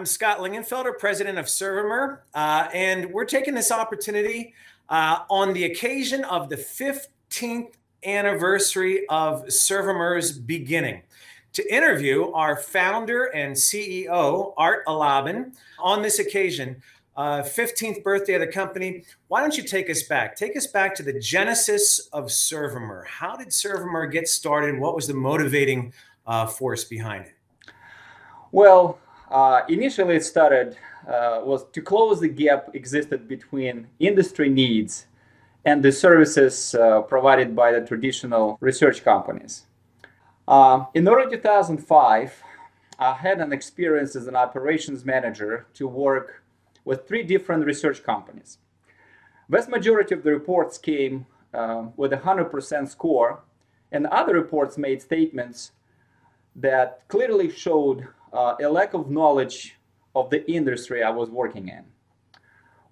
Scott Lingenfelder, president of Servimer, and we're taking this opportunity on the occasion of the 15th anniversary of Servimer's beginning to interview our founder and CEO, Art Alabin. On this occasion, 15th birthday of the company, why don't you take us back? Take us back to the genesis of Servimer. How did Servimer get started? What was the motivating force behind it? Well, initially it started was to close the gap existed between industry needs and the services provided by the traditional research companies. In early 2005, I had an experience as an operations manager to work with 3 different research companies. Vast majority of the reports came with a 100% score, and other reports made statements that clearly showed a lack of knowledge of the industry I was working in.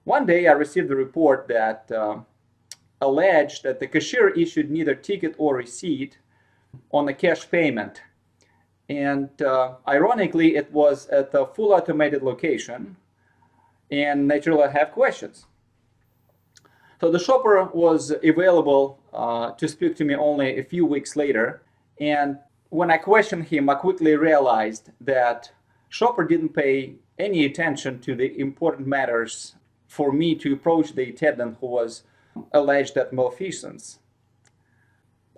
One day I received a report that alleged that the cashier issued neither ticket or receipt on a cash payment. And ironically, it was at a full automated location, and naturally I have questions. So the shopper was available to speak to me only a few weeks later, and when I questioned him, I quickly realized that shopper didn't pay any attention to the important matters for me to approach the attendant who was alleged at malfeasance.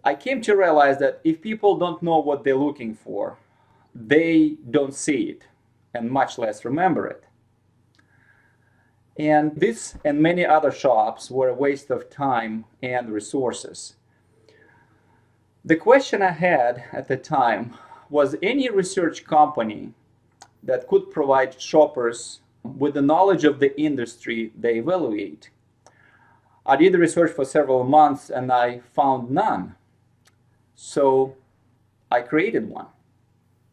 I came to realize that if people don't know what they're looking for, they don't see it, and much less remember it. And this and many other shops were a waste of time and resources. The question I had at the time was any research company that could provide shoppers with the knowledge of the industry they evaluate. I did the research for several months and I found none. So I created one.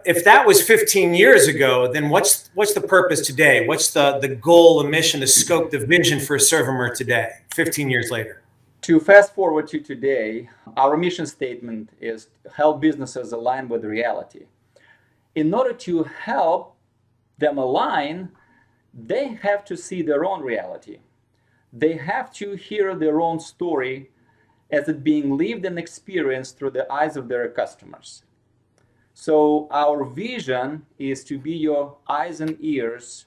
If that was 15 years ago, then what's the purpose today? What's the goal, the mission, the scope, the vision for Servimer today, 15 years later? To fast forward to today, our mission statement is to help businesses align with reality. In order to help them align, they have to see their own reality. They have to hear their own story as it being lived and experienced through the eyes of their customers. So our vision is to be your eyes and ears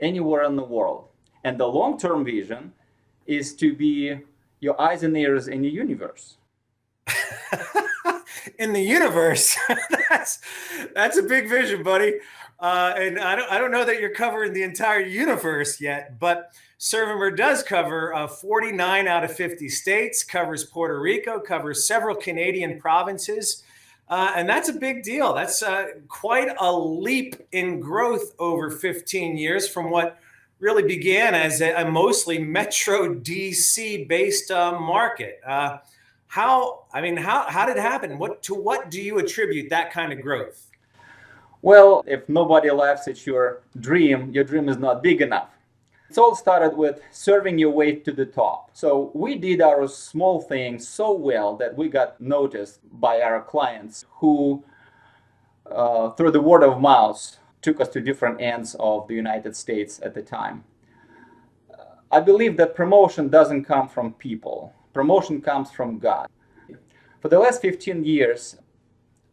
anywhere in the world. And the long-term vision is to be your eyes and ears in the universe. In the universe, that's a big vision, buddy. And I don't know that you're covering the entire universe yet, but Servimer does cover 49 out of 50 states, covers Puerto Rico, covers several Canadian provinces. And that's a big deal. That's quite a leap in growth over 15 years from what really began as a mostly Metro DC based market. How did it happen? What do you attribute that kind of growth? Well, if nobody laughs at your dream is not big enough. It all started with serving your way to the top. So we did our small things so well that we got noticed by our clients who, through the word of mouth, took us to different ends of the United States at the time. I believe that promotion doesn't come from people. Promotion comes from God. For the last 15 years,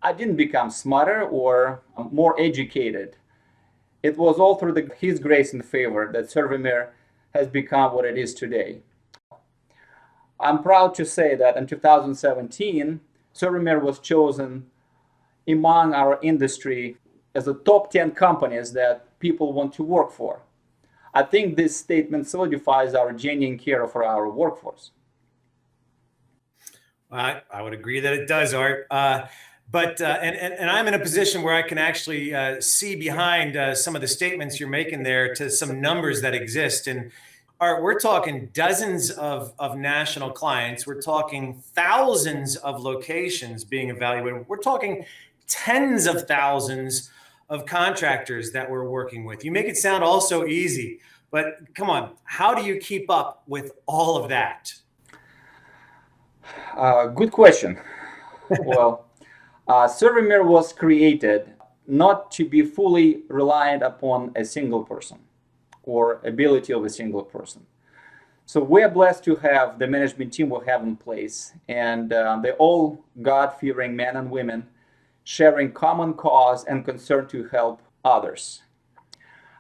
I didn't become smarter or more educated. It was all through His grace and favor that Servimer has become what it is today. I'm proud to say that in 2017, Servimer was chosen among our industry as the top 10 companies that people want to work for. I think this statement solidifies our genuine care for our workforce. I would agree that it does, Art. But I'm in a position where I can actually see behind some of the statements you're making there to some numbers that exist. And Art, we're talking dozens of national clients. We're talking thousands of locations being evaluated. We're talking tens of thousands of contractors that we're working with. You make it sound all so easy, but come on, how do you keep up with all of that? Good question. Well, Servimer was created not to be fully reliant upon a single person or ability of a single person. So we're blessed to have the management team we have in place, and they're all God-fearing men and women sharing common cause and concern to help others.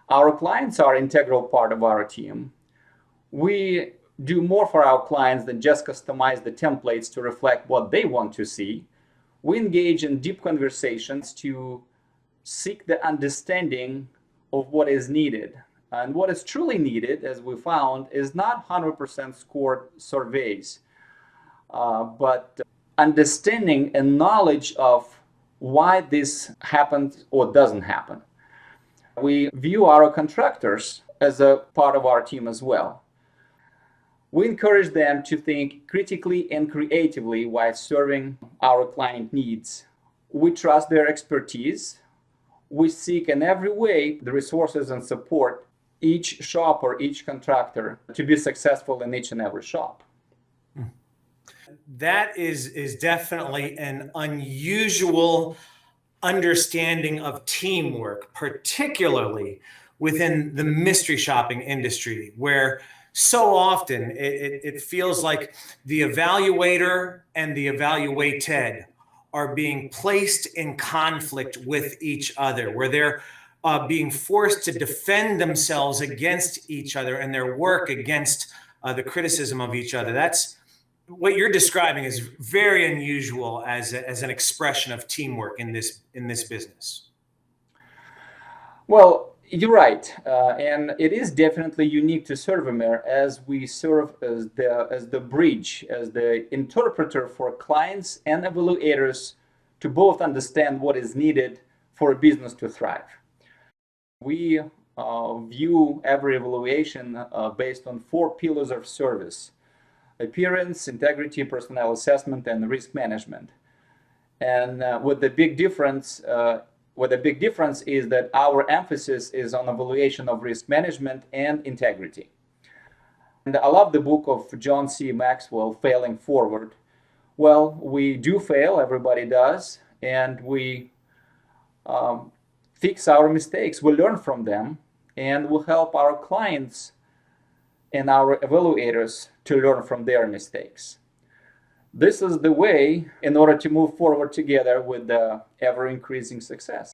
Our clients are an integral part of our team. We do more for our clients than just customize the templates to reflect what they want to see. We engage in deep conversations to seek the understanding of what is needed. And what is truly needed, as we found, is not 100% scored surveys, but understanding and knowledge of why this happens or doesn't happen. We view our contractors as a part of our team as well. We encourage them to think critically and creatively while serving our client needs. We trust their expertise. We seek in every way the resources and support each shop or each contractor to be successful in each and every shop. That is definitely an unusual understanding of teamwork, particularly within the mystery shopping industry, where so often it feels like the evaluator and the evaluated are being placed in conflict with each other, where they're being forced to defend themselves against each other and their work against the criticism of each other. That's what you're describing is very unusual as an expression of teamwork in this business. Well, you're right, and it is definitely unique to Servimer, as we serve as the bridge, as the interpreter for clients and evaluators to both understand what is needed for a business to thrive. We view every evaluation based on 4 pillars of service: appearance, integrity, personnel assessment, and risk management. And with the big difference is that our emphasis is on evaluation of risk management and integrity. And I love the book of John C. Maxwell, Failing Forward. Well, we do fail, everybody does, and we fix our mistakes, we learn from them, and we help our clients and our evaluators to learn from their mistakes. This is the way in order to move forward together with the ever-increasing success.